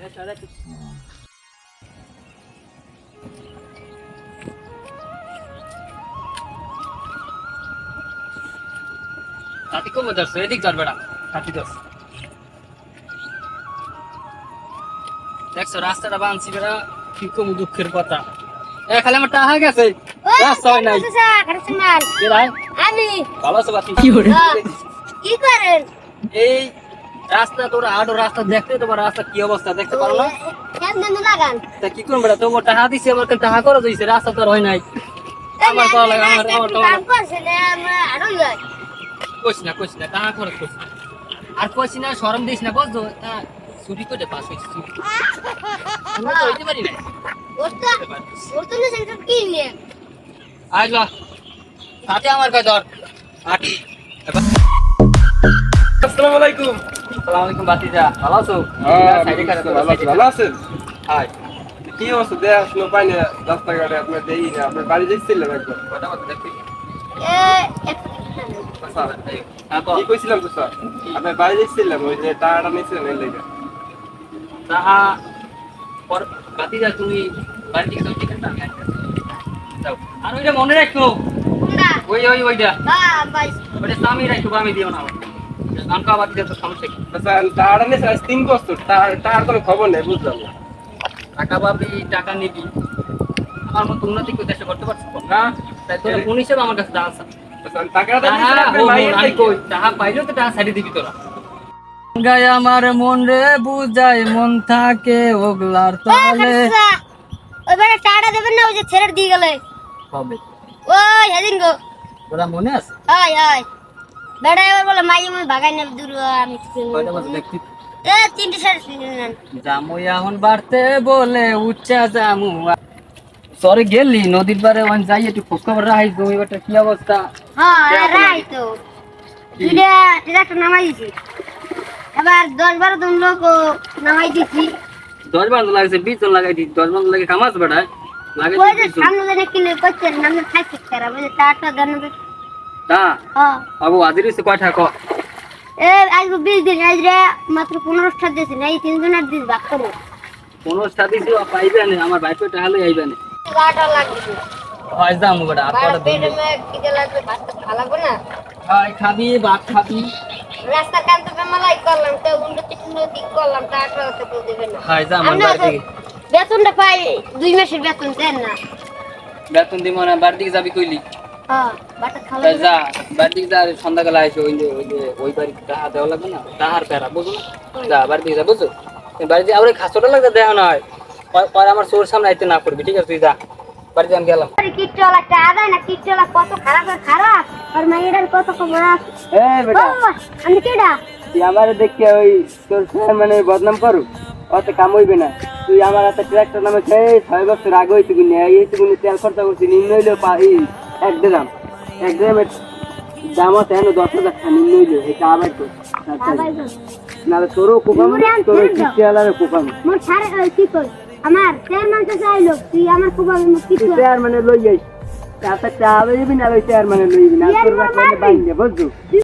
তাতে কমে ধরছো, এদিক ধর বেড়া, কাটি ধরছ। দেখছো রাস্তাটা বানছি বেড়া, কি কম দুঃখের কথা। খালি আমার টাকা গেছে, রাস্তা হয় নাই। ভালো আছো বাতি? কি করেন? এই রাস্তা তোর আডো রাস্তা দেখতে, তোমার রাস্তা কি অবস্থা দেখতে পারো না? তা কি করবো বেড়া, তোমার টাকা দিছে, আমার টাকা করে দিয়েছে, রাস্তা তো আর হয় নাই। আমার করা লাগে, আমার কইস না টাকা খরচ করছি না। আর কইছি না শরম দিস না, বুঝছো? ছুটি করে পাস হয়েছি, ছুটি আমরা তো হইতে পারি না। আসবা সাথে আমার কাছে ধর আটি। আসসালামু আলাইকুম। আসসালামু আলাইকুম বাতিজা, ভালো আছো? সাইডে কাটা তো ভালো আছেন? হাই কি অবস্থা? দেয়া আসলো পাইনি রাস্তাঘাটে, আপনার দেই না। আপনার বাড়ি যাচ্ছিলেন একবার? কথা বলতে দেখি। কি কইছিলাম তো স্যার? আপনার বাড়ি যাচ্ছিলাম, ওই যে টাকাটা নিয়েছিলেন এর লেগে। তাহা পর বাতিজা তুমি বাড়ি থেকে যাও, ঠিক আছে? আমি আসতেছি। যাও। আর ওইটা মনে রাখো, ওইটা স্বামী রাখো, আমি দিও না। গানকা বাতিজা তো সমস্যা কি? আচ্ছা, টাকাটা নিয়েছে আজ 3 বছর, টাকার কোনো খবর নেই, বুঝলাম না। টাকা পাবি, টাকা নিবি, আমার মতো উন্নতি কেউ দেশে করতে পারছো না? তাই তোর কোন হিসেবে আমার কাছে আছে? আচ্ছা, টাকাটা নিয়েছেন আপনার মাইয়ের লেগে। টাকা পাইলেও তো টাকা ছাড়িয়ে দিবি তোরা। গায় আমার মন রে বুঝায়, মন থাকে ওগলার তলে। টাটা দেবেন না, ওই যে ছেড়ে দিয়ে গেলে হবে ওই হেদিন গো। তোরা মনে আছে? হয় হয় বেড়া এবার বলে মাই আমি ভাগাই নেব দূর। আমি কয়টা বছর দেখছি 3টে 3.5 জামু এখন বাড়তে বলে উচ্চা জামু। সরে গেলি নদীর পারে ওখানে যাই একটু খোঁজ খবর রাখাই, জমি বাটা কি অবস্থা। হ্যাঁ রাই তো দুইটা ট্রাক্টর নামাই দিছি, এবার 10-12 জন লোক নামাই দিছি। 10-12 লাগছে, 20 জন লাগাই দিই, 10-12 লাগে কামাস বেড়ায় লাগে ওই যে 20 জন। সামনে জনে কিনে করছেন নামে খাইছে তারা বুঝে টাটা দেন। তা হ্যাঁ বাবু হাজির হয়েছে কয়টা ক? আজ 20 দিন, আজ রে মাত্র 15টা দিয়েছি না, এই 3 জনের দিস ভাগ করো। 15টা দিছি পাইবে না, আমার বাইক পেটে হালে আইবে না। গাটা লাগবে হয় জামু বেড়া আর কয়টা দিন। পেটে মে খিদে লাগবে, ভাত তো ভালো লাগবে না। হয় খাবি ভাত খাবি। রাস্তার কান তো বেমালাই করলাম, তো উন্নতি উন্নতি করলাম, টাকা তো কেউ দেবে না। হয় যা আমার আমরা বাড়ি তো থেকে বেতনটা পাই 2 মাসের বেতন দেন না। বেতন দিব না, বাড়ি থেকে যাবি কইলি? হ্যাঁ বাটা খাওয়া তা যা বাড়ি থেকে যা, সন্ধ্যাবেলা আইসো, ওই বাড়ি টাকা দেওয়া লাগবে না, টাহার প্যারা বুঝো না? যা বাড়ি থেকে যা, বুঝছো? বাড়িতে আবার খাসোটা লাগবে দেওয়া না হয়, পরে আমার চোর সামনে আইতে না করবি, ঠিক আছে? তুই যা বাড়িতে, আমি গেলাম। কিটচলা একটা আদা না, কিটচলা কত খারাপ খারাপ, আর মাইয়ের কত খবর আছে। বেটা, আমি কেডা? তুই আমার দেখে ওই তোর স্যার মানে বদনাম করু, অত কাম হইবে না। তুই আমার হাতে ট্রাক্টর নামে 6 বছর আগে হইতেগুনি এইটুকুনি তেল খরচা করছি, নিম্ন হইলেও 1 গ্রাম, 1 গ্রামের দাম আছে এখন 10,000 টাকা, নিম্ন হইলেও এটা আবার তো নাহলে তোরও কোপাম, তোর কিচেলারে কোপাম। মোর সারে কি কই আমার চেয়ারম্যান তো চাইলো, তুই আমার খুব কি চেয়ার মানে লই যাইস, তাতে চা লইবি না, ওই চেয়ার মানে লইবি না, তোর বাইন্দে বুঝছো?